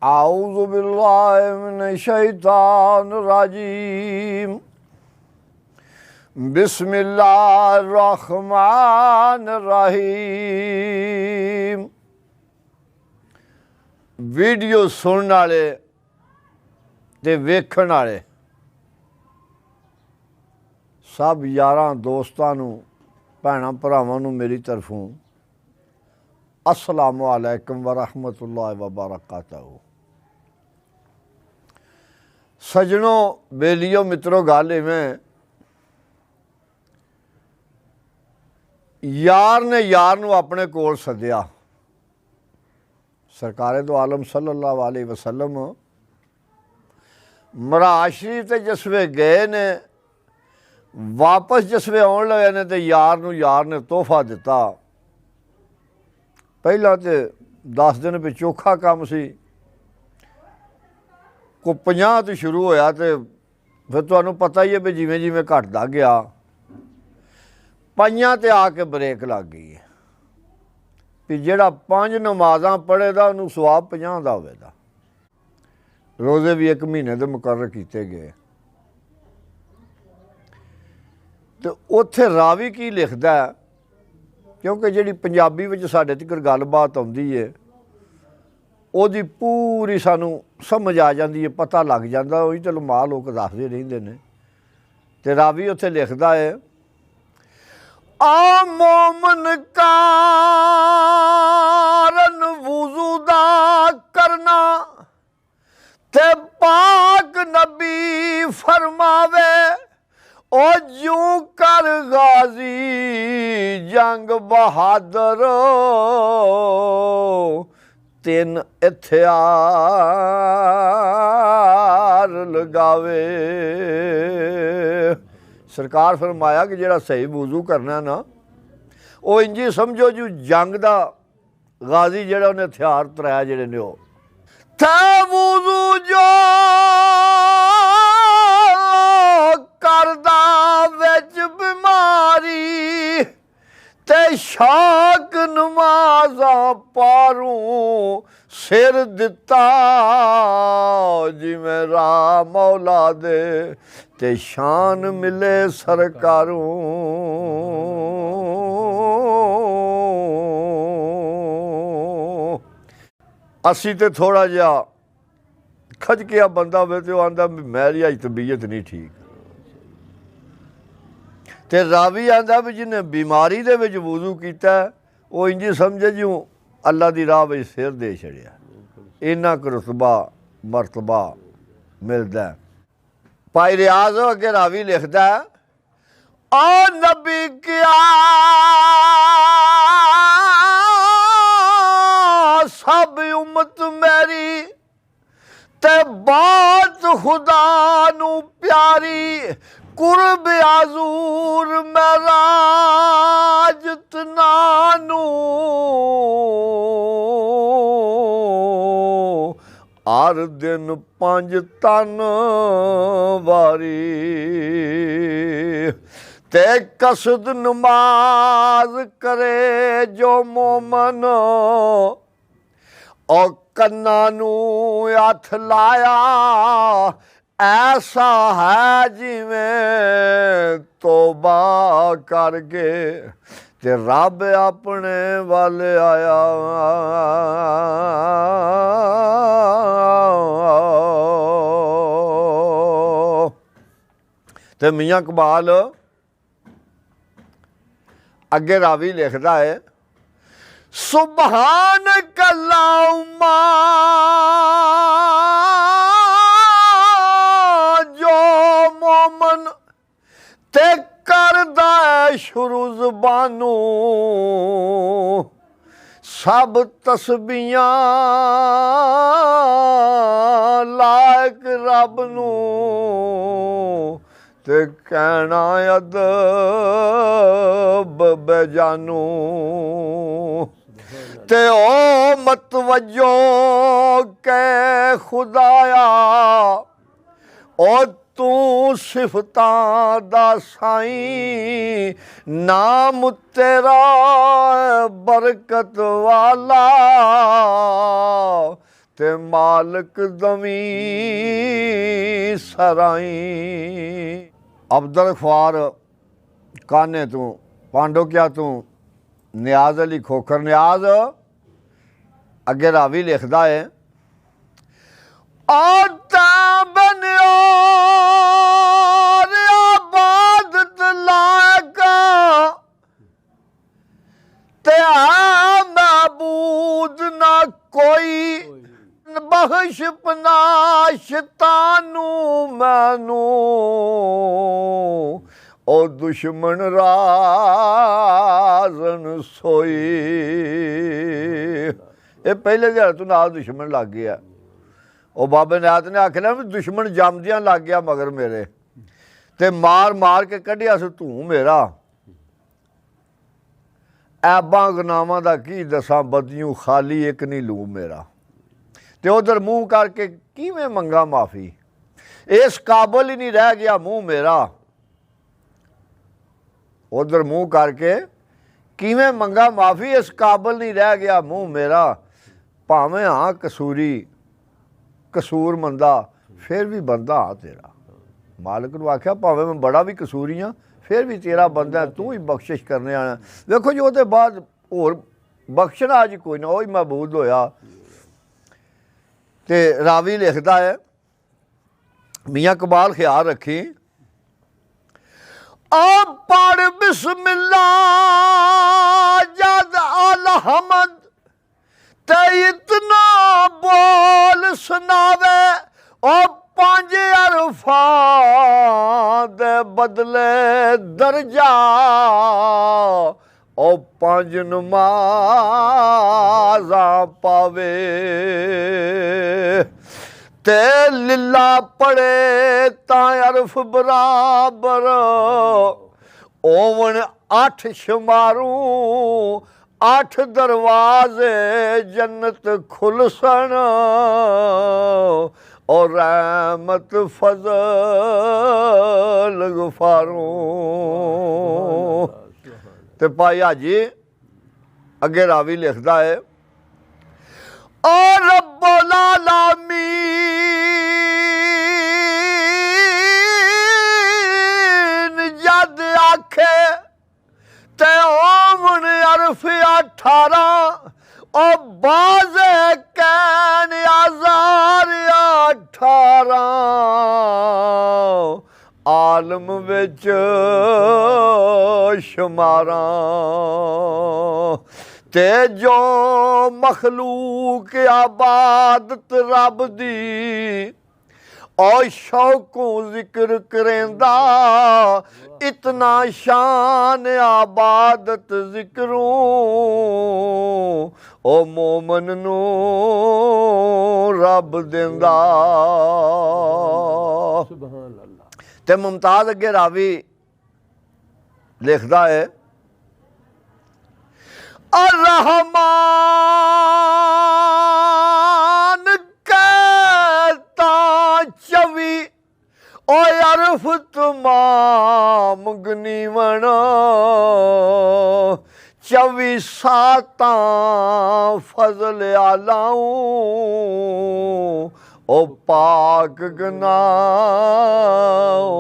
आऊज़ु बिल्लाहि मिनश्शैतानिर्रजीम बिस्मिल्लाहिर्रहमानिर्रहीम। वीडियो सुनने वाले ते वेखण वाले सब यारां दोस्तां नूं भैणां भरावां नूं मेरी तरफों अस्सलामु अलैकुम व रहमतुल्लाहि व बरकातहू। सजनों, बेलियो, मित्रों, गल इवें यार ने यार नूं अपने कोल सद्दिया। सरकारे दो आलम सल्लल्लाहु अलैहि वसल्लम मराज शरीफ ते जसवे गए ने, वापस जसवे आउण लगे ने ते यार ने तोहफा दिता। पहला तो 10 दिन भी चोखा काम सी, को 50 तो शुरू होया तो फिर तुहानूं पता ही है भी जिमें जिमें घटदा गया, 5 ते आके ब्रेक लग गई है भी जिहड़ा 5 नमाज़ां पढ़ेगा उन्होंने सवाब 50 का होवेगा। रोज़े भी 1 महीने के मुकर्रर किए गए। तो उत्थे रावी की लिखदा है, क्योंकि जिहड़ी पंजाबी विच साडे तक गलबात आउंदी है ਉਹਦੀ पूरी सानू समझ आ जाती है, पता लग जाता। ਉਹੀ तो मां लोग दसदे रहिंदे ने। ते रावी उत्थे लिखदा है, आ मोमन कारन वुज़ू दा करना ते पाक नबी फरमावे ओ जूं कर गाजी जंग बहादुर 3 हथियार लगावे। सरकार फरमाया कि जिहड़ा सही वुज़ू करना ना, वो इंजी समझो जो जंग दा गाजी जिहड़ा उन्हें हथियार 3 जिहड़े ने थे वुज़ू जो करदा विच बीमारी ते शाक नमाज़ां पारूं सिर दिता जिवें राह मौला दे ते शान मिले सरकारों। असी तो थोड़ा जिहा खजकिया बंदा होवे ते आंदा मेरी अज तबीयत नहीं ठीक, ते रावी आंदा भी जिन्हें बीमारी दे विच वुज़ू कीता वो इंजी समझे जिऊं अल्लाह दी राह विच सिर दे छड़िया। इन्ना क रुतबा मरतबा मिलदा। भाई रियाज अगे रावी लिखदा, आ नबी क्या सब उम्मत मेरी ते बात खुदा नू प्यारी कुर्ब आजूर महराज तनानू हर दिन 5 तन वारी ते कसद नमाज करे जो मोमन और कन्ना नू हथ लाया ऐसा है जिवें तौबा करके ते रब अपने वल आया। ते मियाँ इकबाल अगे रावी लिखदा है, सुबहान कल्लाहुम्मा जो मोमन ते करदा शुरू ज़बानू सब तस्बीहां लायक रब नू ते कहना अदब बेजानू ते ओ मतवज्जो के खुदाया ओ तू सिफतां दा साईं नाम तेरा बरकत वाला ते मालिक दमी सराई। अब्दुल गफ्फार काने तू पांडोक्या तू नियाज अली खोखर नियाज अगे रावी लिखदा है आता बनियो आबादत लाका ते महबूद ना कोई बख्श पनाश तानू मैनू ओ दुश्मन राजन सोई। ये पहले दिन तू नाल दुश्मन लग गया। ਉਹ ਬਾਬੇ ਨਾਤ ਨੇ ਆਖਿਆ ਵੀ ਦੁਸ਼ਮਣ ਜੰਮਦਿਆਂ ਲੱਗ ਗਿਆ ਮਗਰ ਮੇਰੇ ਤੇ ਮਾਰ ਮਾਰ ਕੇ ਕੱਢਿਆ ਸੀ ਤੂੰ ਮੇਰਾ। ਐਬਾਂ ਗੁਨਾਹਾਂ ਦਾ ਕੀ ਦੱਸਾਂ ਬਦਿਓ ਖਾਲੀ ਇੱਕ ਨਹੀਂ ਲੂ ਮੇਰਾ। ਤੇ ਉਧਰ ਮੂੰਹ ਕਰਕੇ ਕਿਵੇਂ ਮੰਗਾ ਮਾਫੀ ਇਸ ਕਾਬਲ ਹੀ ਨਹੀਂ ਰਹਿ ਗਿਆ ਮੂੰਹ ਮੇਰਾ। ਉਧਰ ਮੂੰਹ ਕਰਕੇ ਕਿਵੇਂ ਮੰਗਾ ਮਾਫੀ ਇਸ ਕਾਬਲ ਨਹੀਂ ਰਹਿ ਗਿਆ ਮੂੰਹ ਮੇਰਾ। ਭਾਵੇਂ ਹਾਂ ਕਸੂਰੀ कसूर मंदा फिर भी बंदा हाँ तेरा। मालिक नूं आख्या भावें मैं बड़ा भी कसूरी हाँ फिर भी तेरा बंदा तू ही बख्शिश करने आना। देखो जी उसदे बाद होर बख्शना अज कोई ना वही महबूद होया। ते रावी लिखदा है मियाँ इकबाल ख्याल रखी आप पढ़ बिस्मिल्लाह जद अलहमद ते इतना बोल सुनावे ओ पंज अरफां दे बदले दर्जा ओ पंज नमाज़ां पावे ते लिल्ला पढ़े तां अरफ बराबर ओवन 8 शुमारू 8 दरवाजे जन्नत खुलसन और रहमत फजल गफारू। ते भाई हाजी अगे रावी लिखदा है और रब्बुल आलमीन जद आखे ते ओमन अरफ 18 ओ बाज़े कैन आज़ार 18 आलम विच शुमारा ते जो मखलूक आबादत रब दी और शौकों जिक्र करेंदा इतना शान आबादत जिक्रों ओ मोमन नू रब देंदा। ते मुमताज अगे रावी लिखदा है अर्रहमान कहता 24 ओ अरफ तमाम गनीवन 24 सातां फजल आलाऊं ओ पाक गनाओ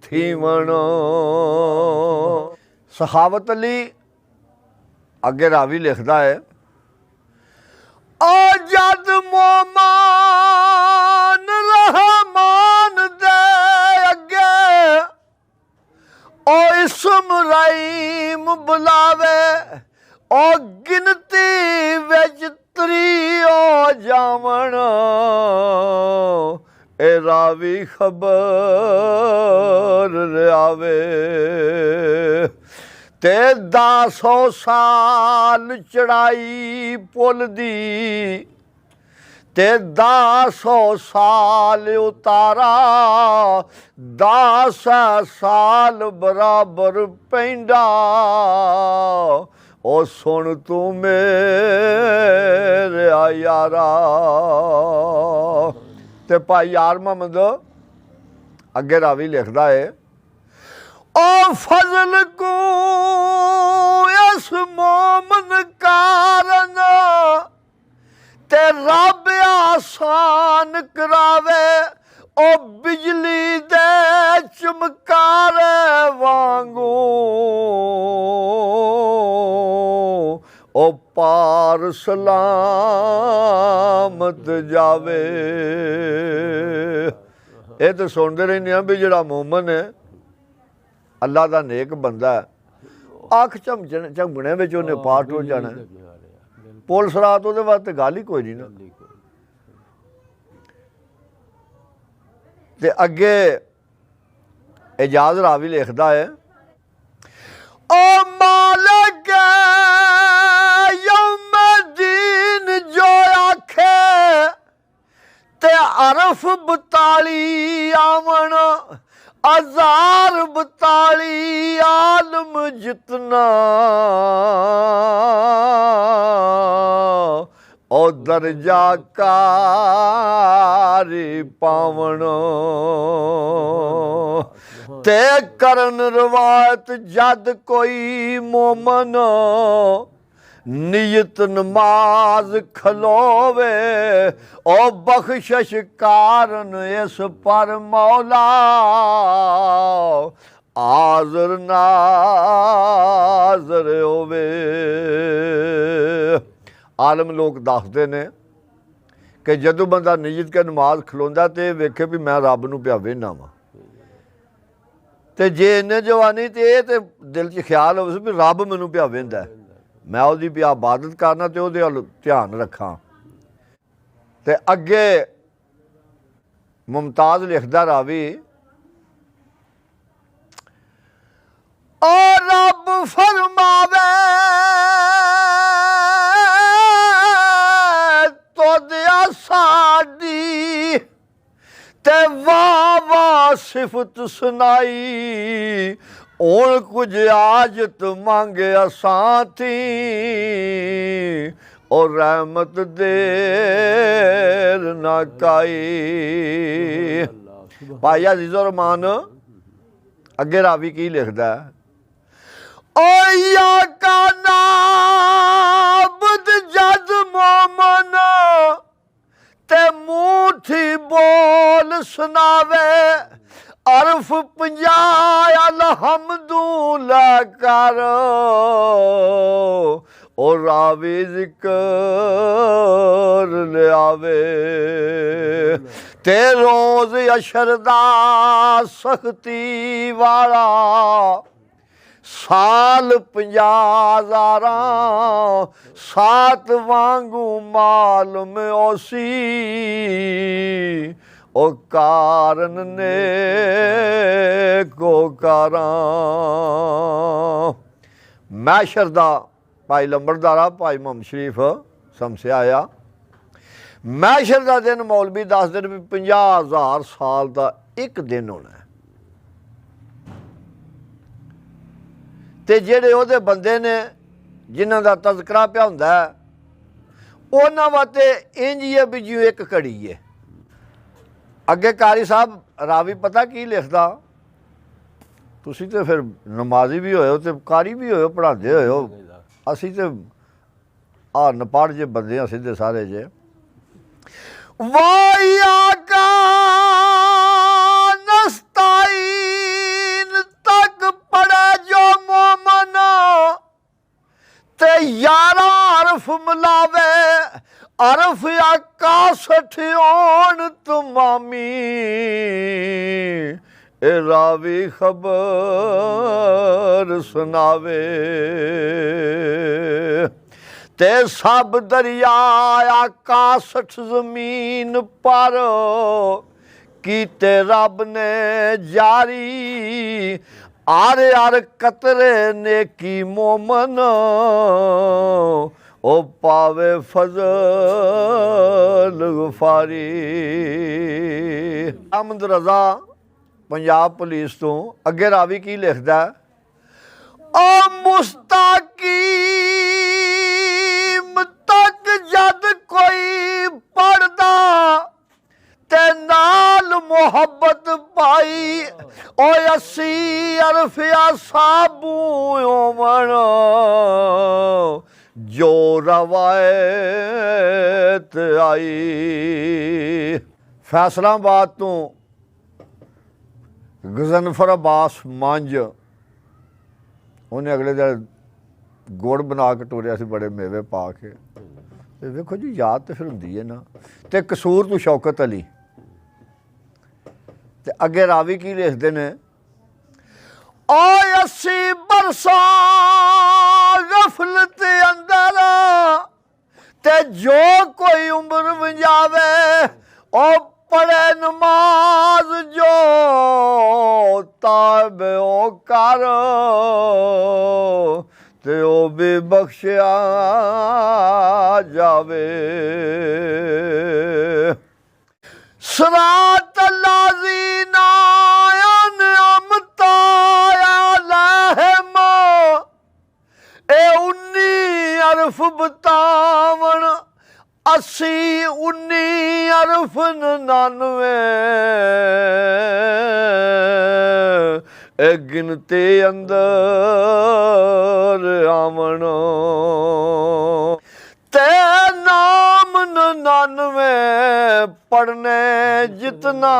थीवन। सखावत अली अगे रावी लिखदा है ओ जद मोमान रहमान दे अगे ओ इसम रहीम बुलावे ओ गिनती विच त्रियो जावन ए रावी खबर आवे ते 10 साल चढ़ाई पुल दी ते 10 साल उतारा 10 साल बराबर पैंदा ओ सुन तू मेरे यारा। ते भाई यार मोहम्मद अगे रावी लिखदा है ओ फजल को इस मोमन कारण ते रब आसान करावे ओ बिजली दे चमकारे वांगू ओ पार सलामत जावे। ये तो सुनते रहने भी जिहड़ा मोमन है अल्लाह का नेक बंदा है अख झमकने में उन्हें पार टुर जाना पुलिस रात वो वास्ते गल ही कोई नहीं ना। ते अगे एजाज रावी लिखता है ओ मालिक यौमदीन जो आखे ते अरफ 42 आवन 1042 आलम जितना ओ दर्जा कारी पावन ते करन रवायत जद कोई मोमन नियत नमाज खलोवे ओ बख्शिश कारण इस पर मौला आज़र नाज़र होवे। आलम लोग दसते ने कि जदों बंदा नियत के नमाज खलोंदा ते वेखे भी मैं रब नूं पिया वेहना वा ते जे इन्ने जवानी ते ये ते दिल च ख्याल होवे भी रब मैनूं पिया वेंदा मैं उसकी पिया इबादत करना तो वो ध्यान रखा। ते अगे मुमताज़ लिखदा रावी ओ रब फरमावे तो दिया साडी ते वाह वाह सिफत सुनाई और कुछ आजत मांगे असां थी और रहमत देर ना काई। भाई अज़ीज़ुर रहमान अगे रावी की लिखदा है ओ या का नाबुद जद मोमन ते मुठी बोल सुनावे अरफ 50 अलहमदुल्ला कर और रावी जिक्र ले आवे ते रोज अशरदा सख्ती वाला साल 50,000 सात वांगू माल में ओसी ओ कारण ने को कारां। मैशर दा भाई लंबरदारा भाई मोहम्मद शरीफ समसे आया मैशर दा दिन मौलवी दसदे भी 50,000 साल का एक दिन होना है ते जेड़े ओहदे बंदे ने जिन्हां दा तज़करा पिया हुंदा है उन्हां वास्ते इंज ही है भी जिवें एक घड़ी है। अगे कारी साहब रावी पता की लिखदा तुसी तो फिर नमाजी भी होए तो कारी भी होए पढ़ाते होए असी तो अनपढ़ जे बंदे सीधे सारे जे वाया का नस्ताइन तक पड़े जो मोमन ते 11 अरफ मिलावे अरफ 61 ओन तमामी ए रावी खबर सुनावे ते सब दरिया 61 जमीन पर कीते रब ने जारी आर कतरे नेकी मोमन ओ पावे फजल गुफारी। अहमद रज़ा पंजाब पुलिस तो अगे रावी की लिखदा ओ मुस्ताकीम तक जद कोई पढ़दा ते नाल मोहब्बत पाई ओ 80 अरफिया साबू ओमन जो रवायत आई। फैसलाबाद तो गजनफर अब्बास मंझ उन्हें अगले दिन गुड़ बना के टोरिया से बड़े मेवे पा के। वेखो जी याद तो फिर होंदी है ना। तो कसूर तो शौकत अली ते अगे रावी की लिखते ने, ओ 80 बरसा गफलत अंदर ते जो कोई उम्र वंजावे ओ पढ़े नमाज जो ताब ओ कर ते ओ भी बख्शिया जावे। सरात लाज़ीना अनअमता अलैहिम ए 19 अरफ 52 80 19 अरफ 99 ए गिनती अंदर आवन ते नाम 99 पढ़ने जितना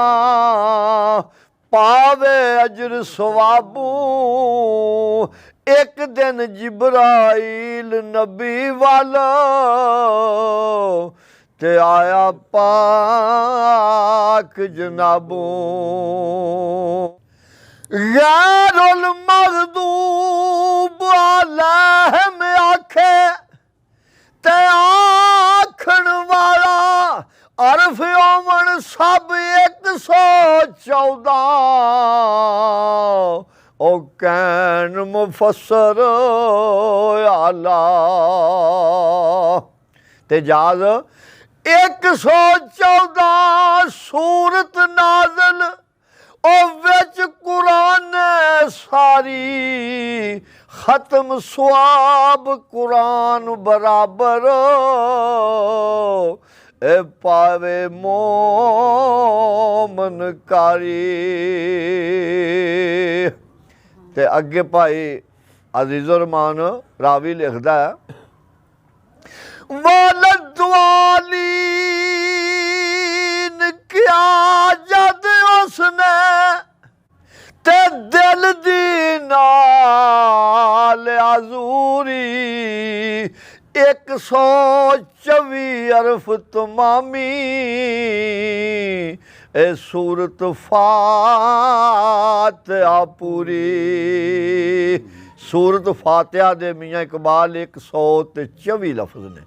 पावे अजर सवाबू। एक दिन जिब्राइल नबी वाला ते आया पाक जनाबू। गैरुल मग़दूब अलैहिम आखे ते आखण वाला अरफ ओमन सब 114 ओ कैन मुफस्सर आला ते जाज 114 सूरत नाज़िल ओ विच कुरान सारी खत्म स्वाब कुरान बराबर ए पावे मोमन कारी। ते अगे भाई अजीज़ुर रहमान रावी लिखदा है, वालद्वालीन क्या जद उसने ते दिल दी नाल आजूरी 124 अरफ तमामी ए सूरत फातिहा पूरी। सूरत फातिहा दे मियाँ इकबाल 124 लफ्ज़ ने।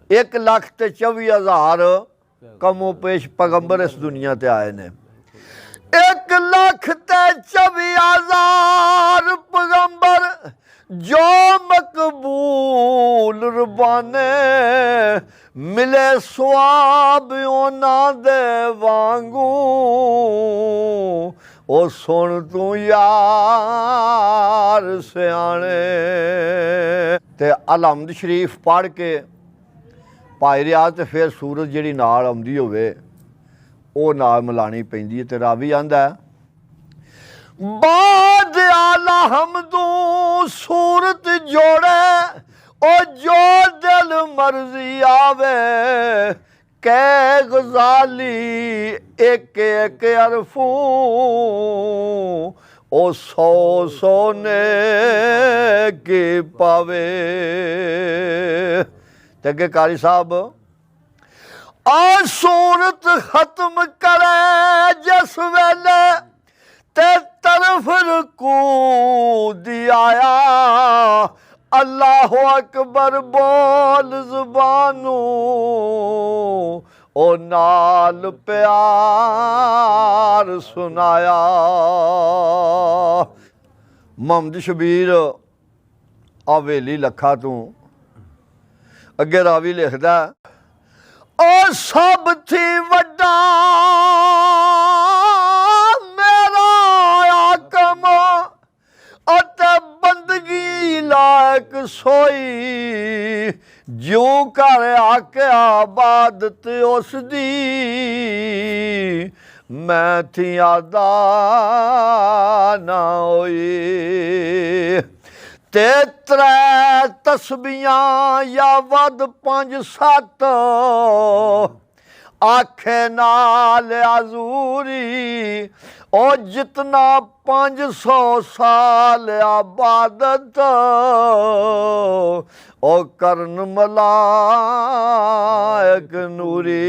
1,24,000 कमो पेश पैगंबर इस दुनिया ते आए ने। 1,24,000 पैगंबर जो मकबूल रबाने मिले स्वाब उन्हां दे वांगू। ओ सुन तू यार सियाणे ते अलहमद शरीफ पढ़ के भाई रियाज ते फिर सूरत जिहड़ी नाल आउंदी होवे ਉਹ ਨਾਲ ਮਿਲਾਣੀ ਪੈਂਦੀ ਹੈ। ਤੇ ਰਾਵੀ ਆਂਦਾ ਬਾਦ ਆਲਾ ਹਮਦੂ ਸੂਰਤ ਜੋੜੇ ਉਹ ਜੋ ਦਿਲ ਮਰਜ਼ੀ ਆਵੇ ਕਹਿ ਗਜ਼ਾਲੀ ਇੱਕ ਇੱਕ ਅਰਫੂ ਉਹ 100 ਨੇ ਕੇ ਪਾਵੇ। ਤੇ ਅੱਗੇ ਕਾਰੀ ਸਾਹਿਬ आ सूरत खत्म करे जिस वेले ते तरफ रकूद आया अल्लाह अकबर बोल ज़ुबानू ओ नाल प्यार सुनाया। मोहम्मद शबीर हवेली लखा तू अगे रावी लिखदा ओ सब थी वड्डा मेरा आकम अते बंदगी लायक सोई जो कर आके आबादत उस दी मैं थी आदा ना होई। ते त्रै तस्बीहां या वध 5-7 आखे नाल आजूरी ओ जितना 500 साल आबादत ओ करन मलायक नूरी।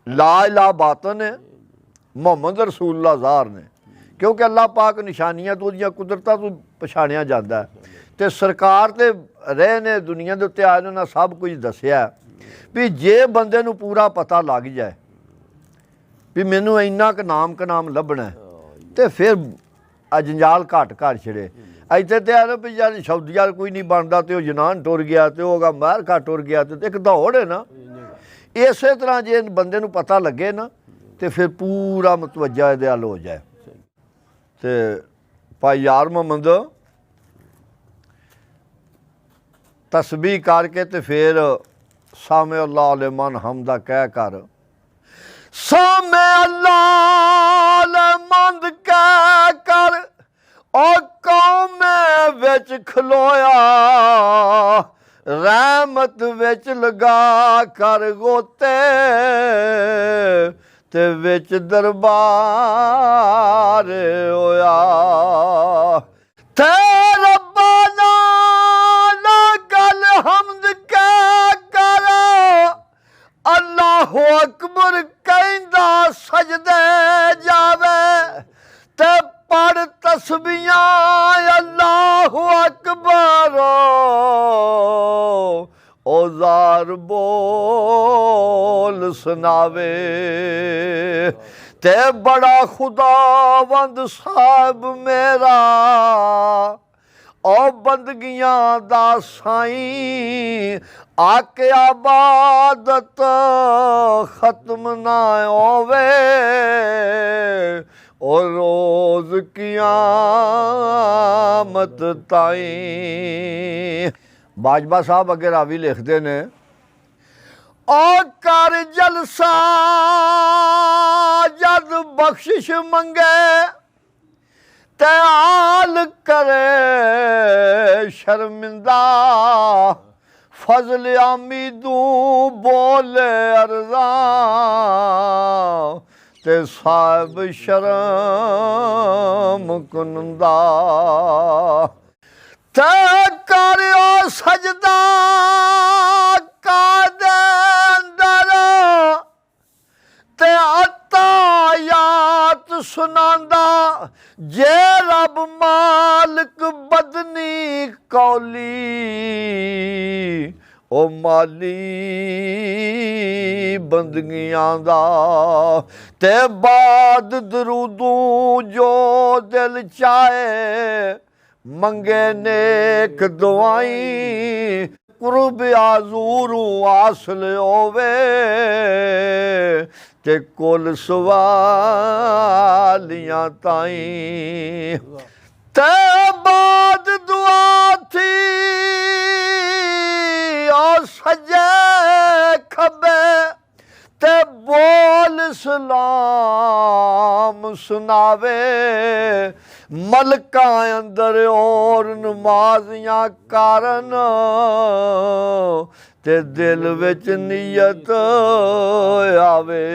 ला इलाहा बातन है, मुहम्मद रसूलुल्लाह ज़ाहिर ने, क्योंकि अल्लाह पाक निशानियां तो उहदियां कुदरतां तो पछाणिया जाता है। तो सरकार तो रहे ने दुनिया के उत्ते आए उन्होंने सब कुछ दसिया भी जे बंदे नूं पूरा पता लग जाए भी मैनू इन्ना क नाम लभना है तो फिर जंजाल घट कर छड़े। इतने तो है भी यार सऊदीया कोई नहीं बनता तो यूनान टुर गया तो अमेरिका टुर गया तो एक दौड़ है ना। इस तरह जे बंदे नूं पता लगे ना तो फिर पूरा मुतवज्जा इहदे अल हो जाए। तो भाई यार मोहम्मद तस्बीह करके तो फिर सामे अल्लाह लिमन हमदा कह कर सामे अल्लाह लिमन कह कर और कौम विच खलोया रहमत विच लगा कर गोते ते विच दरबार होया ते रब्बा नाल गल हमद कह कर अल्लाह अकबर कहंदा सजदे जावे ते पढ़ तस्बीहां अल्लाह अकबर औजार बोल सुनावे ते बड़ा खुदावंद साहब मेरा और बंदगियां दा साईं आके आबादत खत्म ना होवे और रोज कियामत ताईं। बाजवा साहब अगे रावी लिखते ने और कर जलसा जद बख्शिश मंगे ते आल करे शर्मिंदा फजल आमीदू बोले अर्जा ते साहिब शर्म कुनंदा ते करियो सजदा कादे अंदर ते अतायात सुनांदा जे रब मालिक बदनी कौली ओ माली बंदगियां दा ते बाद दरूदू जो दिल चाहे मंगे नेक दुआई कुर्ब आजूरू हासिल होवे ते कुल सवालियां ताईं ते बाद दुआ थी और सजे खबे ते बोल सलाम सुनावे मलका अंदर और नमाजियां कारण ते दिल विच नियत आवे।